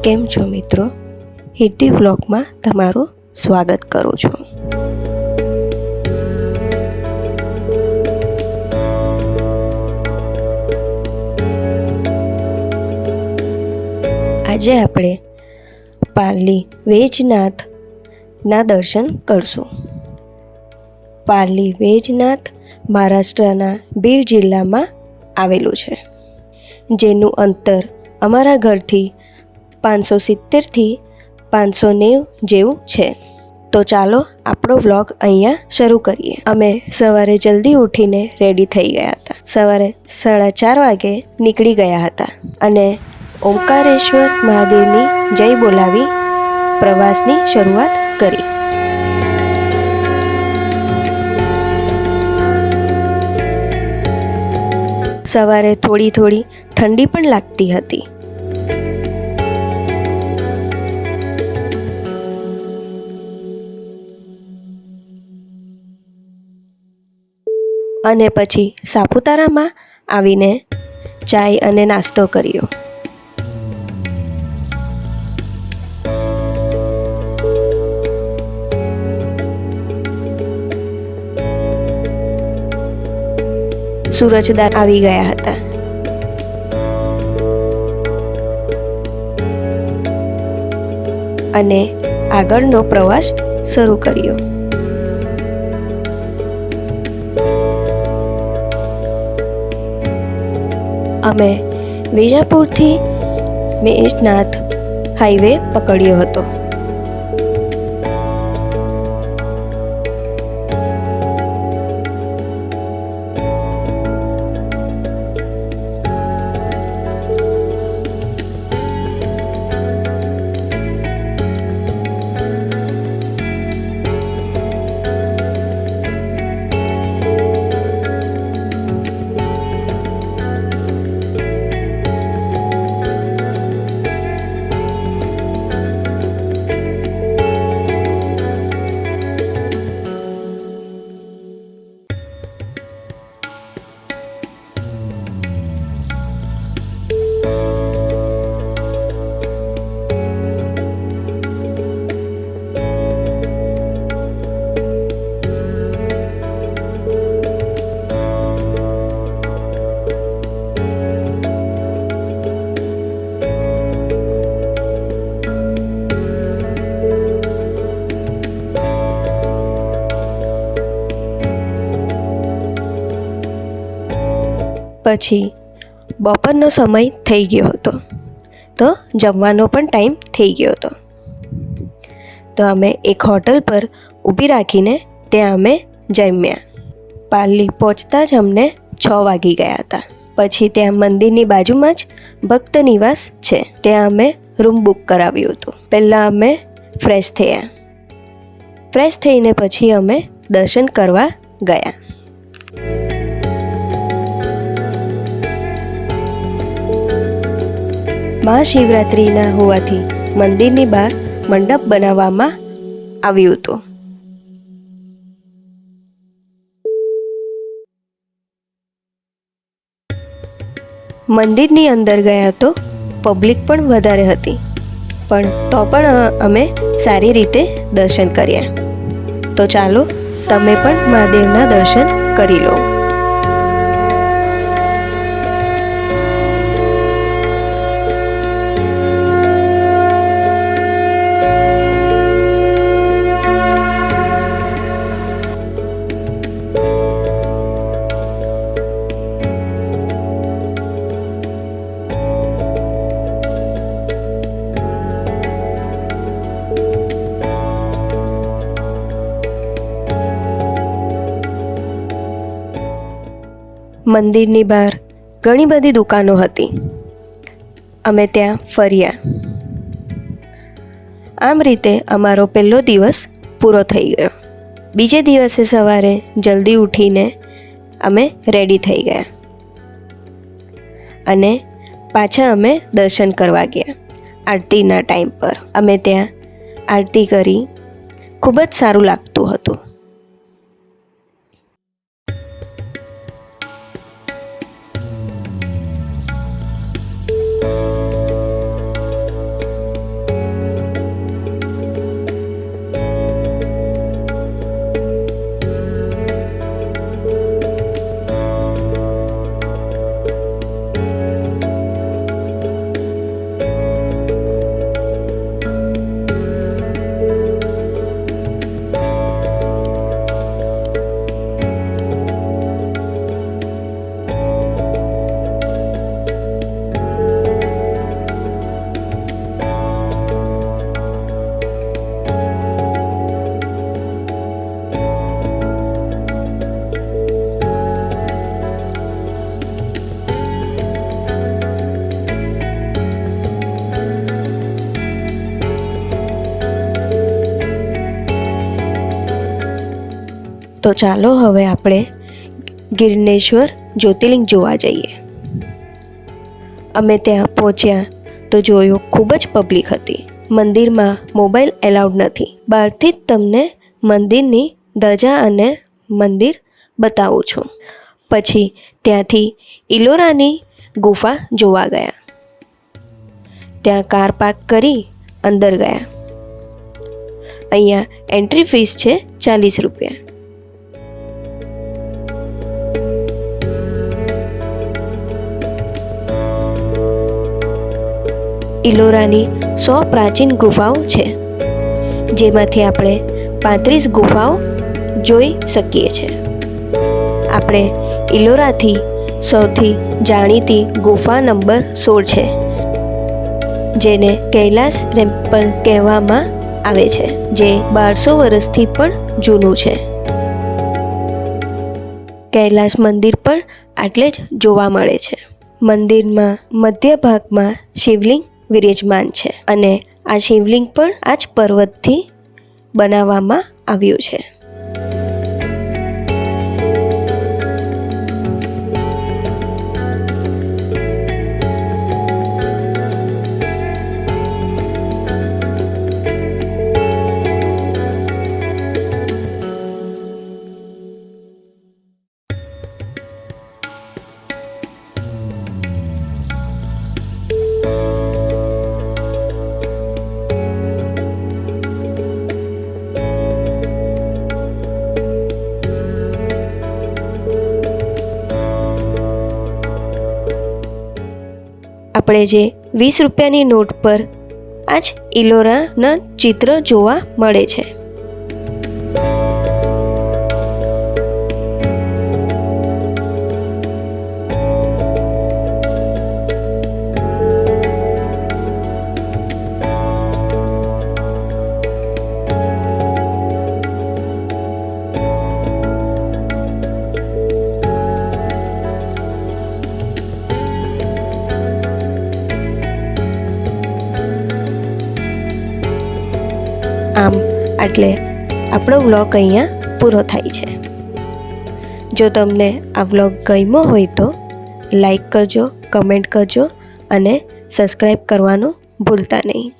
કેમ છો મિત્રો? હિટી વ્લોગમાં તમારું સ્વાગત કરું છું. આજે આપણે પારલી વૈજનાથના દર્શન કરશું. પારલી વૈજનાથ મહારાષ્ટ્રના બીડ જિલ્લામાં આવેલું છે, જેનું અંતર અમારા ઘરથી 570થી 590 જેવું છે. તો ચાલો આપણો વ્લોગ અહીંયા શરૂ કરીએ. અમે સવારે જલ્દી ઉઠીને રેડી થઈ ગયા હતા. સવારે 4:30 વાગે નીકળી ગયા હતા અને ઓમકારેશ્વર મહાદેવની જય બોલાવી પ્રવાસની શરૂઆત કરી. સવારે થોડી ઠંડી પણ લાગતી હતી. અને પછી સાપુતારામાં આવીને ચાય અને નાસ્તો કર્યો. સૂરજદાર આવી ગયા હતા. અને આગળનો પ્રવાસ શરૂ કર્યો. અમે વિજાપુરથી વૈજનાથ હાઈવે પકડ્યો હતો. પછી બપોરનો સમય થઈ ગયો હતો, તો જમવાનો પણ ટાઈમ થઈ ગયો હતો. તો અમે એક હોટલ પર ઊભી રાખીને ત્યાં અમે જમ્યા. પારલી પહોંચતા જ અમને 6 વાગી ગયા હતા. પછી ત્યાં મંદિરની બાજુમાં જ ભક્ત નિવાસ છે, ત્યાં અમે રૂમ બુક કરાવ્યું હતું. પહેલાં અમે ફ્રેશ થયા. ફ્રેશ થઈને પછી અમે દર્શન કરવા ગયા. મહાશિવરાત્રિના હોવાથી મંદિરની બહાર મંડપ બનાવવામાં આવ્યું હતું. મંદિરની અંદર ગયા તો પબ્લિક પણ વધારે હતી, પણ તો પણ અમે સારી રીતે દર્શન કર્યા. તો ચાલો તમે પણ મહાદેવના દર્શન કરી લો. મંદિરની બહાર ઘણી બધી દુકાનો હતી. અમે ત્યાં ફર્યા. આમ રીતે અમારો પહેલો દિવસ પૂરો થઈ ગયો. બીજે દિવસે સવારે જલ્દી ઉઠીને અમે રેડી થઈ ગયા અને પાછા અમે દર્શન કરવા ગયા. આરતીના ટાઈમ પર અમે ત્યાં આરતી કરી. ખૂબ જ સારું લાગતું હતું. તો ચાલો હવે આપણે ગિરનેશ્વર જ્યોતિર્લિંગ જોવા જઈએ. અમે ત્યાં પહોંચ્યા તો જોયું ખૂબ જ પબ્લિક હતી. મંદિરમાં મોબાઈલ એલાઉડ નથી. બહારથી જ તમને મંદિરની ધજા અને મંદિર બતાવું છું. પછી ત્યાંથી ઇલોરાની ગુફા જોવા ગયા. ત્યાં કાર પાર્ક કરી અંદર ગયા. અહીંયા એન્ટ્રી ફીસ છે 40 રૂપિયા. ઇલોરાની 100 પ્રાચીન ગુફાઓ છે, જેમાંથી આપણે 35 ગુફાઓ જોઈ શકીએ છીએ. આપણે ઇલોરાથી સૌથી જાણીતી ગુફા નંબર 16 છે, જેને કૈલાસ ટેમ્પલ કહેવામાં આવે છે, જે 1200 વર્ષથી પણ જૂનું છે. કૈલાસ મંદિર પણ આટલે જ જોવા મળે છે. મંદિરમાં મધ્ય ભાગમાં શિવલિંગ વિરાજમાન છે અને આ શિવલિંગ પણ આ જ પર્વતથી બનાવવામાં આવ્યું છે. આપણે જે 20 રૂપિયાની નોટ પર આ જ ઇલોરાના ચિત્ર જોવા મળે છે. આમ એટલે આપણો વ્લોગ અહીંયા પૂરો થાય છે. જો તમને આ વ્લોગ ગમ્યો હોય તો લાઈક કરજો, કમેન્ટ કરજો અને સબસ્ક્રાઈબ કરવાનું ભૂલતા નહીં.